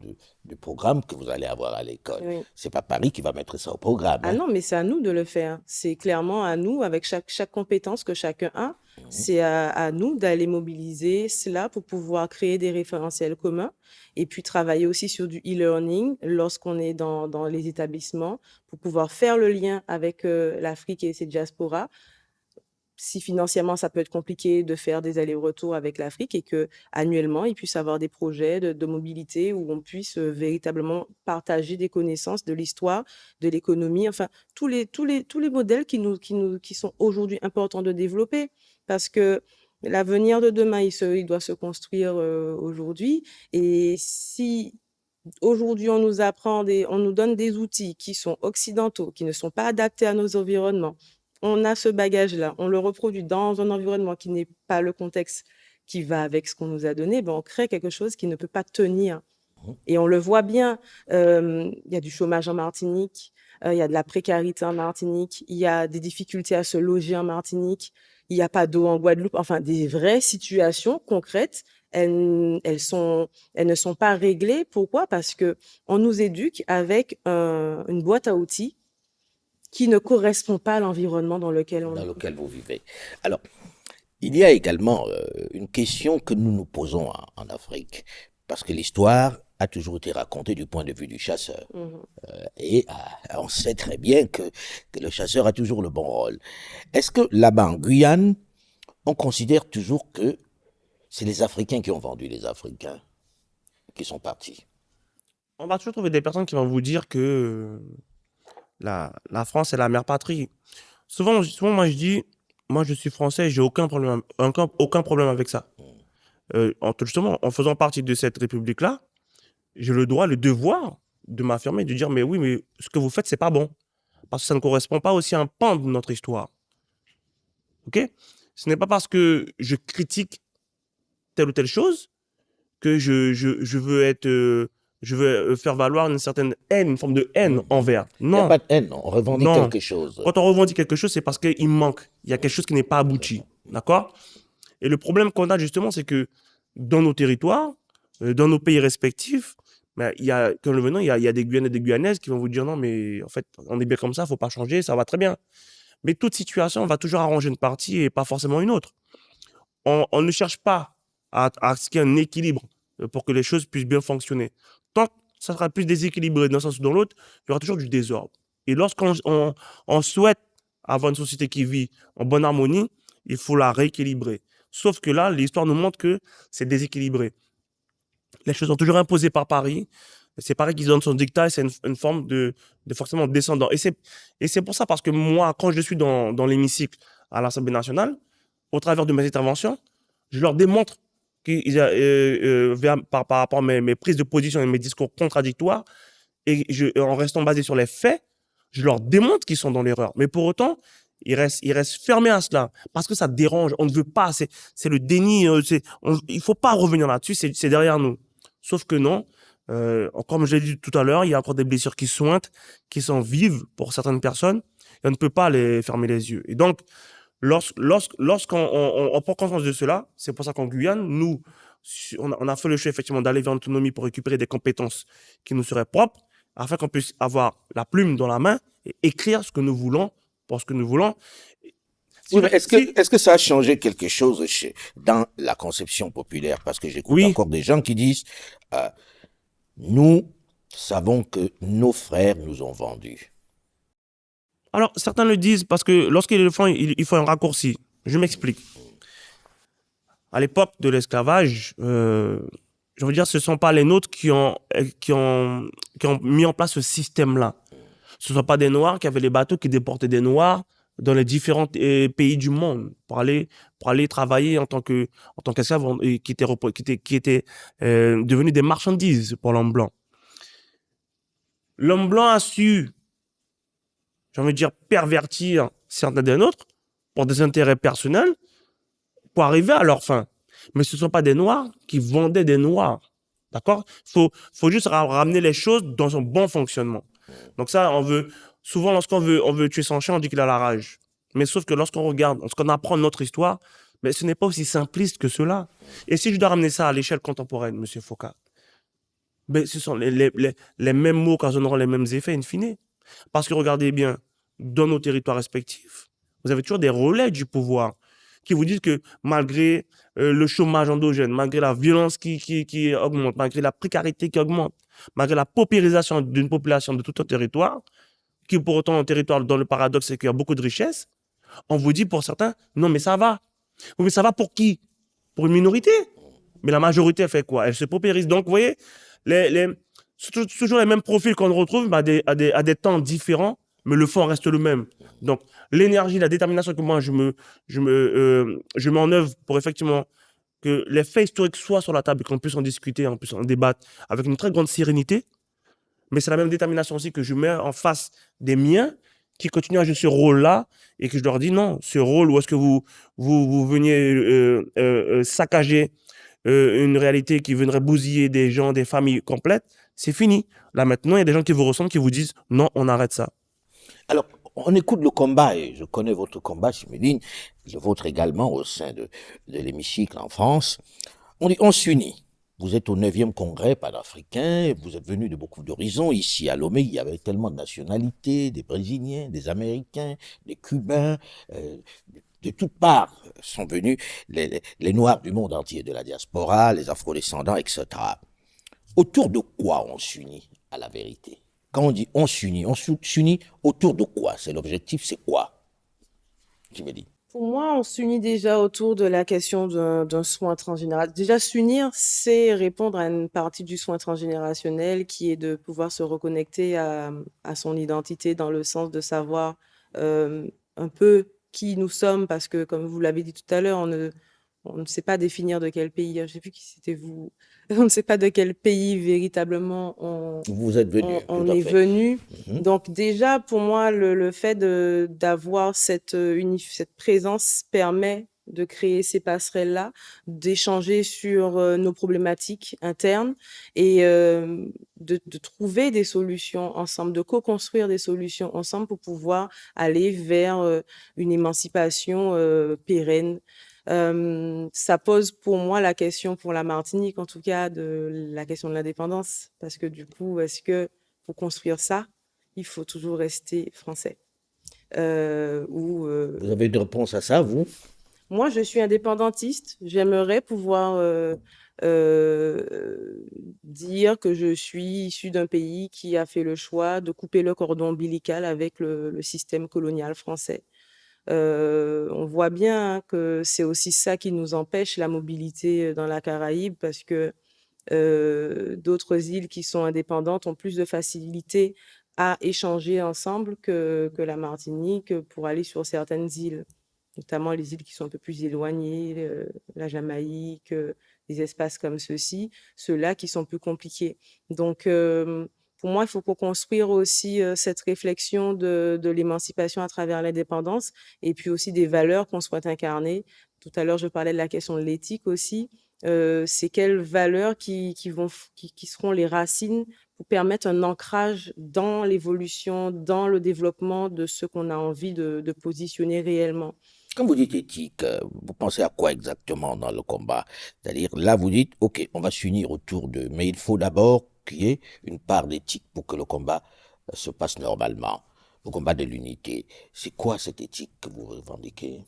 du programme que vous allez avoir à l'école. Oui. C'est pas Paris qui va mettre ça au programme. Ah Hein. non, mais c'est à nous de le faire. C'est clairement à nous, avec chaque compétence que chacun a, c'est à nous d'aller mobiliser cela pour pouvoir créer des référentiels communs et puis travailler aussi sur du e-learning lorsqu'on est dans les établissements pour pouvoir faire le lien avec l'Afrique et ses diasporas. Si financièrement, ça peut être compliqué de faire des allers-retours avec l'Afrique et que annuellement, ils puissent avoir des projets de mobilité où on puisse véritablement partager des connaissances de l'histoire, de l'économie, enfin, tous les modèles qui sont aujourd'hui importants de développer parce que l'avenir de demain, il doit se construire aujourd'hui. Et si aujourd'hui, on nous donne des outils qui sont occidentaux, qui ne sont pas adaptés à nos environnements, on a ce bagage-là, on le reproduit dans un environnement qui n'est pas le contexte qui va avec ce qu'on nous a donné, ben on crée quelque chose qui ne peut pas tenir. Et on le voit bien, il y a du chômage en Martinique, il y a de la précarité en Martinique, il y a des difficultés à se loger en Martinique, il n'y a pas d'eau en Guadeloupe, enfin des vraies situations concrètes. Elles ne sont pas réglées. Pourquoi? Parce que on nous éduque avec une boîte à outils qui ne correspond pas à l'environnement dans lequel on Dans est. lequel vous vivez. Alors, il y a également une question que nous nous posons en Afrique, parce que l'histoire a toujours été racontée du point de vue du chasseur. Et on sait très bien que le chasseur a toujours le bon rôle. Est-ce que là-bas en Guyane, on considère toujours que c'est les Africains qui ont vendu les Africains, qui sont partis? On va toujours trouver des personnes qui vont vous dire que la France est la mère patrie. Souvent, moi, je dis, moi, je suis français, j'ai aucun problème avec ça. Justement, en faisant partie de cette république-là, j'ai le droit, le devoir de m'affirmer, de dire, mais oui, mais ce que vous faites, c'est pas bon. Parce que ça ne correspond pas aussi à un pan de notre histoire. OK? Ce n'est pas parce que je critique telle ou telle chose que je veux être, je veux faire valoir une certaine haine, une forme de haine envers. Il n'y a Non. pas de haine, on revendique Non. quelque chose. Quand on revendique quelque chose, c'est parce qu'il manque. Il y a quelque chose qui n'est pas abouti. D'accord? Et le problème qu'on a justement, c'est que dans nos territoires, dans nos pays respectifs, ben, quand le venant, il y a des Guyanais et des Guyanaises qui vont vous dire non, mais en fait, on est bien comme ça, il ne faut pas changer, ça va très bien. Mais toute situation va toujours arranger une partie et pas forcément une autre. On ne cherche pas à ce qu'il y ait un équilibre pour que les choses puissent bien fonctionner. Tant que ça sera plus déséquilibré d'un sens ou dans l'autre, il y aura toujours du désordre. Et lorsqu'on on souhaite avoir une société qui vit en bonne harmonie, il faut la rééquilibrer. Sauf que là, l'histoire nous montre que c'est déséquilibré. Les choses sont toujours imposées par Paris. C'est Paris qui donne son dictat et c'est une forme de forcément descendant. Et c'est pour ça, parce que moi, quand je suis dans l'hémicycle à l'Assemblée nationale, au travers de mes interventions, je leur démontre par rapport à mes prises de position et mes discours contradictoires, et en restant basé sur les faits, je leur démontre qu'ils sont dans l'erreur. Mais pour autant, ils restent fermés à cela parce que ça dérange. On ne veut pas. C'est le déni. Il ne faut pas revenir là-dessus. C'est derrière nous. Sauf que non. Comme je l'ai dit tout à l'heure, il y a encore des blessures qui sointent, qui sont vives pour certaines personnes, et on ne peut pas les fermer les yeux. Et donc, lorsqu'on on prend conscience de cela, c'est pour ça qu'en Guyane, nous, on a fait le choix effectivement d'aller vers l'autonomie pour récupérer des compétences qui nous seraient propres, afin qu'on puisse avoir la plume dans la main et écrire ce que nous voulons, pour ce que nous voulons. Oui, mais est-ce que ça a changé quelque chose dans la conception populaire? Parce que j'écoute Oui, encore des gens qui disent, euh, nous savons que nos frères nous ont vendus. alors certains le disent parce que lorsqu'ils le font, il faut un raccourci. Je m'explique. À l'époque de l'esclavage, je veux dire, ce ne sont pas les nôtres qui ont mis en place ce système-là. Ce ne sont pas des Noirs qui avaient les bateaux qui déportaient des Noirs dans les différents pays du monde pour aller travailler en tant qu'esclaves qui étaient devenus des marchandises pour l'homme blanc. L'homme blanc a su, j'ai envie de dire, pervertir certains des nôtres pour des intérêts personnels pour arriver à leur fin. Mais ce ne sont pas des Noirs qui vendaient des Noirs. D'accord? Faut juste ramener les choses dans son bon fonctionnement. Donc ça, souvent lorsqu'on veut tuer son chien, on dit qu'il a la rage. Mais sauf que lorsqu'on regarde, lorsqu'on apprend notre histoire, mais ce n'est pas aussi simpliste que cela. Et si je dois ramener ça à l'échelle contemporaine, Monsieur Foucault, ben, ce sont les mêmes mots occasionneront les mêmes effets in fine. Parce que regardez bien, dans nos territoires respectifs, vous avez toujours des relais du pouvoir qui vous disent que malgré le chômage endogène, malgré la violence qui augmente, malgré la précarité qui augmente, malgré la paupérisation d'une population de tout un territoire, qui est pour autant un territoire dont le paradoxe c'est qu'il y a beaucoup de richesses, on vous dit pour certains, non mais ça va. Oui, mais ça va pour qui? Pour une minorité. Mais la majorité, elle fait quoi? Elle se paupérise. Donc, vous voyez, c'est toujours les mêmes profils qu'on retrouve mais à des temps différents, mais le fond reste le même. Donc, l'énergie, la détermination que moi, je mets en œuvre pour effectivement que les faits historiques soient sur la table et qu'on puisse en discuter, on puisse en débattre avec une très grande sérénité. Mais c'est la même détermination aussi que je mets en face des miens qui continuent à jouer ce rôle-là et que je leur dis non, ce rôle où est-ce que vous veniez saccager une réalité qui viendrait bousiller des gens, des familles complètes, c'est fini. Là maintenant, il y a des gens qui vous ressemblent, qui vous disent non, on arrête ça. Alors, on écoute le combat, et je connais votre combat, Siméline, le vôtre également au sein de l'hémicycle en France. On dit, on s'unit. Vous êtes au 9e congrès panafricain, vous êtes venu de beaucoup d'horizons. Ici, à Lomé, il y avait tellement de nationalités, des Brésiliens, des Américains, des Cubains, de toutes parts sont venus les Noirs du monde entier, de la diaspora, les Afro-descendants, etc. Autour de quoi on s'unit, à la vérité? Quand on dit on s'unit autour de quoi? C'est l'objectif, c'est quoi? Tu me dis. Pour moi, on s'unit déjà autour de la question d'un soin transgénérationnel. Déjà, s'unir, c'est répondre à une partie du soin transgénérationnel qui est de pouvoir se reconnecter à son identité dans le sens de savoir un peu qui nous sommes, parce que, comme vous l'avez dit tout à l'heure, on ne sait pas définir de quel pays, je ne sais plus qui c'était vous, on ne sait pas de quel pays véritablement Vous êtes venu, on tout à est fait. venu. Mhm. Donc déjà, pour moi, le fait d'avoir cette présence permet de créer ces passerelles-là, d'échanger sur nos problématiques internes et de trouver des solutions ensemble, de co-construire des solutions ensemble pour pouvoir aller vers une émancipation pérenne. Ça pose pour moi la question pour la Martinique, en tout cas, de la question de l'indépendance, parce que du coup, est-ce que pour construire ça, il faut toujours rester français? Vous avez une réponse à ça, vous? Moi, je suis indépendantiste. J'aimerais pouvoir dire que je suis issue d'un pays qui a fait le choix de couper le cordon ombilical avec le système colonial français. On voit bien hein, que c'est aussi ça qui nous empêche la mobilité dans la Caraïbe parce que d'autres îles qui sont indépendantes ont plus de facilité à échanger ensemble que la Martinique pour aller sur certaines îles, notamment les îles qui sont un peu plus éloignées, la Jamaïque, des espaces comme ceux-là qui sont plus compliqués. Donc, pour moi, il faut construire aussi cette réflexion de l'émancipation à travers l'indépendance et puis aussi des valeurs qu'on souhaite incarner. Tout à l'heure, je parlais de la question de l'éthique aussi. C'est quelles valeurs qui seront les racines pour permettre un ancrage dans l'évolution, dans le développement de ce qu'on a envie de positionner réellement. Quand vous dites éthique, vous pensez à quoi exactement dans le combat? C'est-à-dire, là, vous dites, OK, on va s'unir autour de... Mais il faut d'abord qu'il y ait une part d'éthique pour que le combat se passe normalement. Le combat de l'unité. C'est quoi cette éthique que vous revendiquez?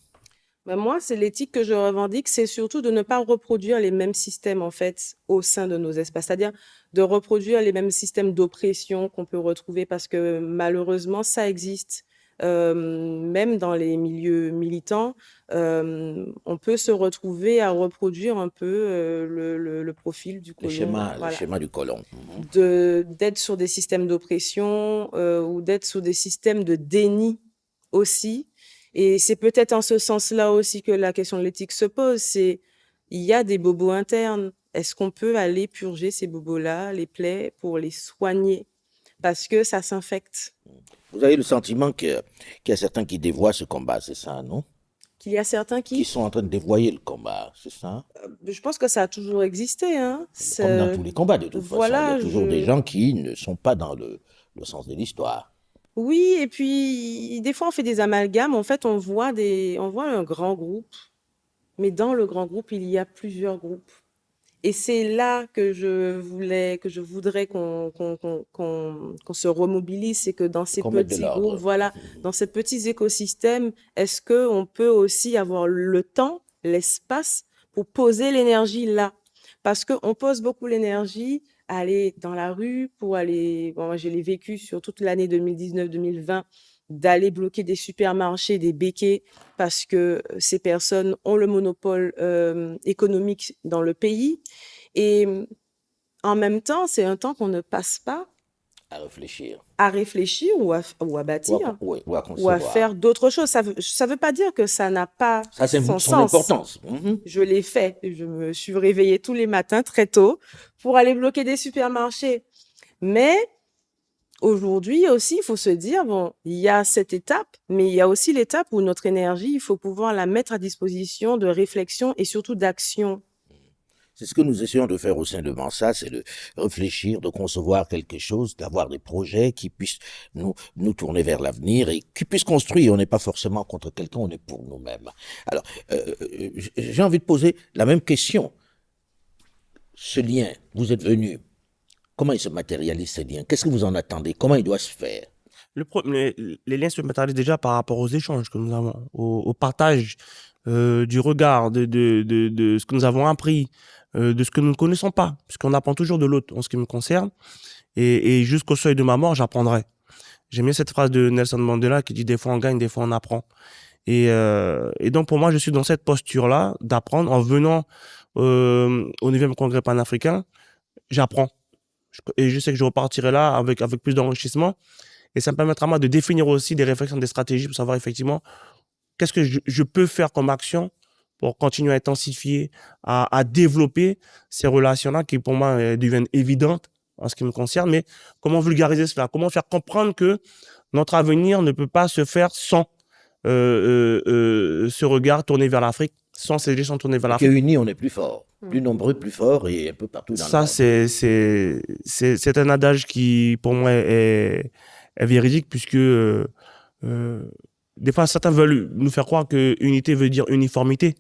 Ben moi, c'est l'éthique que je revendique, c'est surtout de ne pas reproduire les mêmes systèmes, en fait, au sein de nos espaces. C'est-à-dire de reproduire les mêmes systèmes d'oppression qu'on peut retrouver parce que malheureusement, ça existe. Même dans les milieux militants, on peut se retrouver à reproduire un peu le profil du Le colon, le voilà, schéma du colon. d'être sur des systèmes d'oppression ou d'être sur des systèmes de déni aussi. Et c'est peut-être en ce sens-là aussi que la question de l'éthique se pose. C'est, il y a des bobos internes. Est-ce qu'on peut aller purger ces bobos-là, les plaies, pour les soigner? Parce que ça s'infecte. Vous avez le sentiment qu'il y a certains qui dévoient ce combat, c'est ça, non? Qu'il y a certains Qui qui, sont en train de dévoyer le combat, c'est ça? je pense que ça a toujours existé, hein. Comme dans tous les combats, de toute façon, il y a Voilà, toujours des gens qui ne sont pas dans le sens de l'histoire. oui, et puis des fois on fait des amalgames. En fait, on voit un grand groupe, mais dans le grand groupe, il y a plusieurs groupes. Et c'est là que je voudrais qu'on se remobilise, c'est que dans ces Qu'on mette de petits groupes, l'ordre. voilà, dans ces petits écosystèmes, est-ce qu'on peut aussi avoir le temps, l'espace pour poser l'énergie là? Parce qu'on pose beaucoup l'énergie à aller dans la rue pour aller, bon, moi je l'ai vécu sur toute l'année 2019-2020, d'aller bloquer des supermarchés, des béquets, parce que ces personnes ont le monopole économique dans le pays. Et en même temps, c'est un temps qu'on ne passe pas À réfléchir. à réfléchir ou à bâtir Oui, ou à ou à concevoir. faire d'autres choses. Ça veut pas dire que ça n'a pas Ça, c'est son son sens. importance. Mhm. Je l'ai fait. Je me suis réveillée tous les matins très tôt pour aller bloquer des supermarchés. Mais aujourd'hui aussi, il faut se dire, bon, il y a cette étape, mais il y a aussi l'étape où notre énergie, il faut pouvoir la mettre à disposition de réflexion et surtout d'action. C'est ce que nous essayons de faire au sein de Mansa, c'est de réfléchir, de concevoir quelque chose, d'avoir des projets qui puissent nous tourner vers l'avenir et qui puissent construire. On n'est pas forcément contre quelqu'un, on est pour nous-mêmes. Alors, j'ai envie de poser la même question. Ce lien, vous êtes venu, comment il se matérialise ce lien? Qu'est-ce que vous en attendez? Comment il doit se faire? Les liens se matérialisent déjà par rapport aux échanges que nous avons, au partage du regard, de ce que nous avons appris, de ce que nous ne connaissons pas, puisqu'on apprend toujours de l'autre en ce qui me concerne. Et jusqu'au seuil de ma mort, j'apprendrai. J'aime bien cette phrase de Nelson Mandela qui dit des fois on gagne, des fois on apprend. Et donc pour moi, je suis dans cette posture-là d'apprendre en venant au 9e congrès panafricain, j'apprends. Et je sais que je repartirai là avec plus d'enrichissement. Et ça me permettra moi de définir aussi des réflexions, des stratégies pour savoir effectivement qu'est-ce que je peux faire comme action pour continuer à intensifier, à développer ces relations-là qui pour moi deviennent évidentes en ce qui me concerne, mais comment vulgariser cela? Comment faire comprendre que notre avenir ne peut pas se faire sans ce regard tourné vers l'Afrique, sans ces gestions tournées vers l'Afrique. Unis, on est plus fort, plus nombreux, plus forts et un peu partout dans le monde. Ça, c'est un adage qui, pour moi, est véridique puisque des fois, certains veulent nous faire croire que unité veut dire uniformité.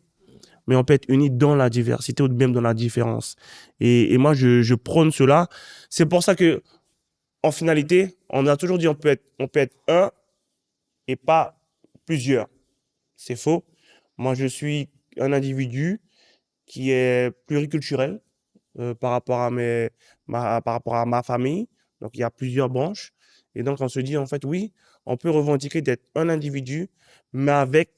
Mais on peut être unis dans la diversité ou même dans la différence. Et moi, je prône cela. C'est pour ça que, en finalité, on a toujours dit on peut être un et pas plusieurs. C'est faux. Moi, je suis un individu qui est pluriculturel par rapport à par rapport à ma famille. Donc, il y a plusieurs branches. Et donc, on se dit, en fait, oui, on peut revendiquer d'être un individu, mais avec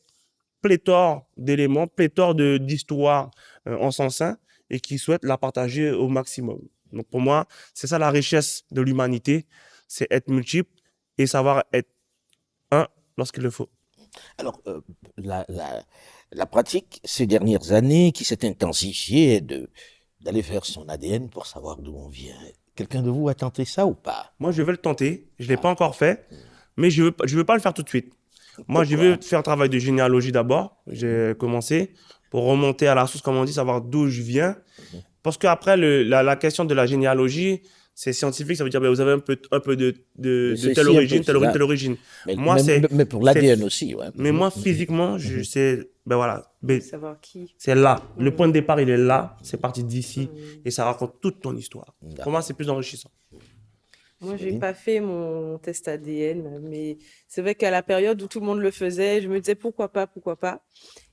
pléthore d'éléments, pléthore d'histoires en son sein et qui souhaitent la partager au maximum. Donc, pour moi, c'est ça la richesse de l'humanité, c'est être multiple et savoir être un lorsqu'il le faut. Alors, la pratique ces dernières années qui s'est intensifiée est d'aller faire son ADN pour savoir d'où on vient. Quelqu'un de vous a tenté ça ou pas? Moi, je vais le tenter. Je ne l'ai pas encore fait, mais je veux pas le faire tout de suite. Moi, je veux faire un travail de généalogie d'abord. J'ai commencé pour remonter à la source, comme on dit, savoir d'où je viens. Parce qu'après, la question de la généalogie, c'est scientifique, ça veut dire ben, vous avez un peu de telle origine, telle origine. Mais pour l'ADN aussi, ouais. Mais moi, physiquement, je sais, ben voilà, ben, savoir qui. c'est là. Le point de départ, il est là, c'est parti d'ici, et ça raconte toute ton histoire. Pour moi, c'est plus enrichissant. Moi, j'ai pas fait mon test ADN, mais c'est vrai qu'à la période où tout le monde le faisait, je me disais pourquoi pas.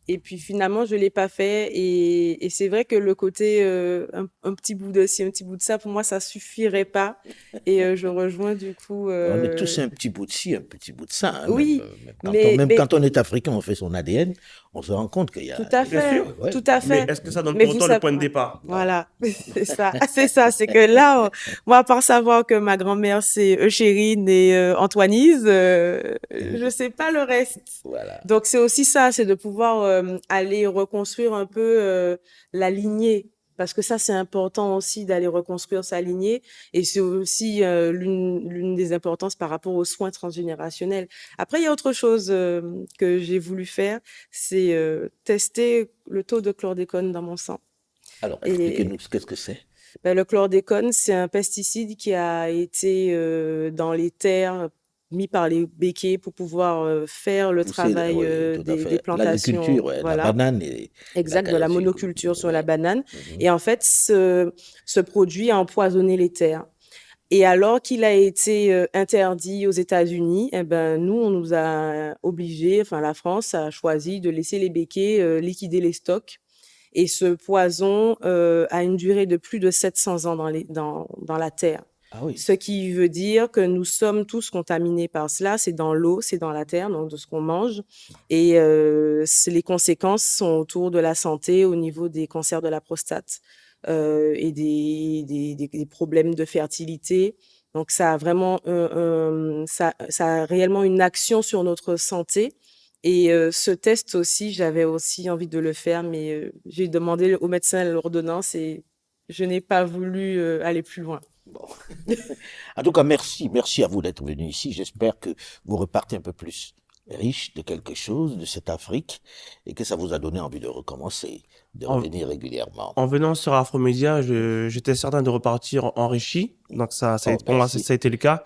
Et puis finalement, je l'ai pas fait. Et c'est vrai que le côté un petit bout de ci, un petit bout de ça, pour moi, ça suffirait pas. Et je rejoins du coup. On est tous un petit bout de ci, un petit bout de ça. Hein, Oui, quand on est africain, on fait son ADN, on se rend compte qu'il y a. Tout à fait, ouais. tout à fait. Mais est-ce que ça donne pour autant le point de départ? Voilà, c'est ça. C'est que là, moi, à part savoir que ma grand-mère, c'est Euchérine et Antoinise, je sais pas le reste. Voilà. Donc, c'est aussi ça, c'est de pouvoir aller reconstruire un peu la lignée. Parce que ça, c'est important aussi d'aller reconstruire sa lignée. Et c'est aussi l'une des importances par rapport aux soins transgénérationnels. Après, il y a autre chose que j'ai voulu faire, c'est tester le taux de chlordécone dans mon sang. Alors, expliquez-nous qu'est-ce que c'est. Ben, le chlordécone, c'est un pesticide qui a été dans les terres mis par les béquets pour pouvoir faire le travail des plantations. L'agriculture, voilà. La banane et exact, de la monoculture sur la banane. Et en fait, ce produit a empoisonné les terres. Et alors qu'il a été interdit aux États-Unis, eh ben, nous, on nous a obligés, enfin la France a choisi de laisser les béquets liquider les stocks. Et ce poison a une durée de plus de 700 ans dans la terre. Ah oui. Ce qui veut dire que nous sommes tous contaminés par cela. C'est dans l'eau, c'est dans la terre, donc de ce qu'on mange. Et les conséquences sont autour de la santé au niveau des cancers de la prostate et des problèmes de fertilité. Donc ça a vraiment ça a réellement une action sur notre santé. Et ce test aussi, j'avais aussi envie de le faire, mais j'ai demandé au médecin l'ordonnance et je n'ai pas voulu aller plus loin. Bon. En tout cas, merci à vous d'être venu ici. J'espère que vous repartez un peu plus riche de quelque chose, de cette Afrique, et que ça vous a donné envie de recommencer, de revenir régulièrement. En venant sur Afromédia, j'étais certain de repartir enrichi. Donc pour moi, ça a été le cas.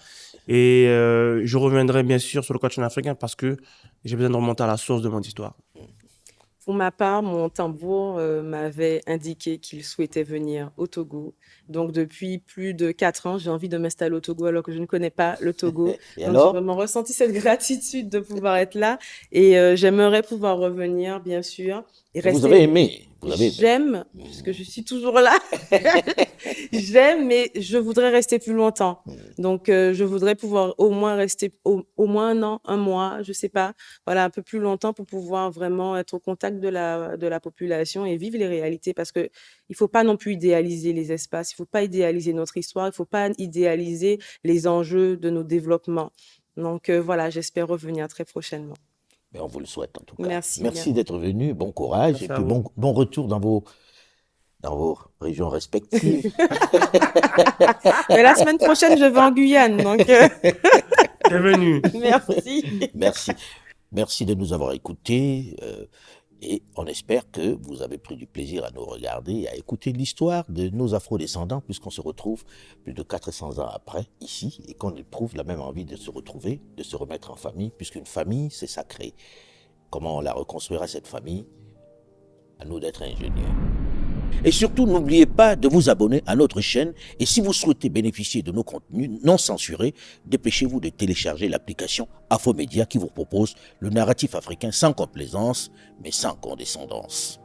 Et je reviendrai bien sûr sur le continent africain parce que j'ai besoin de remonter à la source de mon histoire. Pour ma part, mon tambour m'avait indiqué qu'il souhaitait venir au Togo. Donc, depuis plus de 4 ans, j'ai envie de m'installer au Togo alors que je ne connais pas le Togo. Et donc, alors? j'ai vraiment ressenti cette gratitude de pouvoir être là. Et j'aimerais pouvoir revenir, bien sûr. Et rester... Vous avez aimé? J'aime, puisque je suis toujours là. J'aime, mais je voudrais rester plus longtemps. Donc, je voudrais pouvoir au moins rester au moins un an, un mois, je sais pas. Voilà, un peu plus longtemps pour pouvoir vraiment être au contact de la population et vivre les réalités. Parce que il faut pas non plus idéaliser les espaces. Il faut pas idéaliser notre histoire. Il faut pas idéaliser les enjeux de nos développements. Donc, voilà, j'espère revenir très prochainement. Mais on vous le souhaite en tout cas. Merci d'être venu, bon courage. Merci et puis bon retour dans vos régions respectives. Mais la semaine prochaine, je vais en Guyane, donc. Bienvenue. Merci. Merci de nous avoir écoutés. Et on espère que vous avez pris du plaisir à nous regarder et à écouter l'histoire de nos afro-descendants, puisqu'on se retrouve plus de 400 ans après, ici, et qu'on éprouve la même envie de se retrouver, de se remettre en famille, puisqu'une famille, c'est sacré. Comment on la reconstruira, cette famille? À nous d'être ingénieux. Et surtout, n'oubliez pas de vous abonner à notre chaîne, et si vous souhaitez bénéficier de nos contenus non censurés, dépêchez-vous de télécharger l'application Afromédia qui vous propose le narratif africain sans complaisance, mais sans condescendance.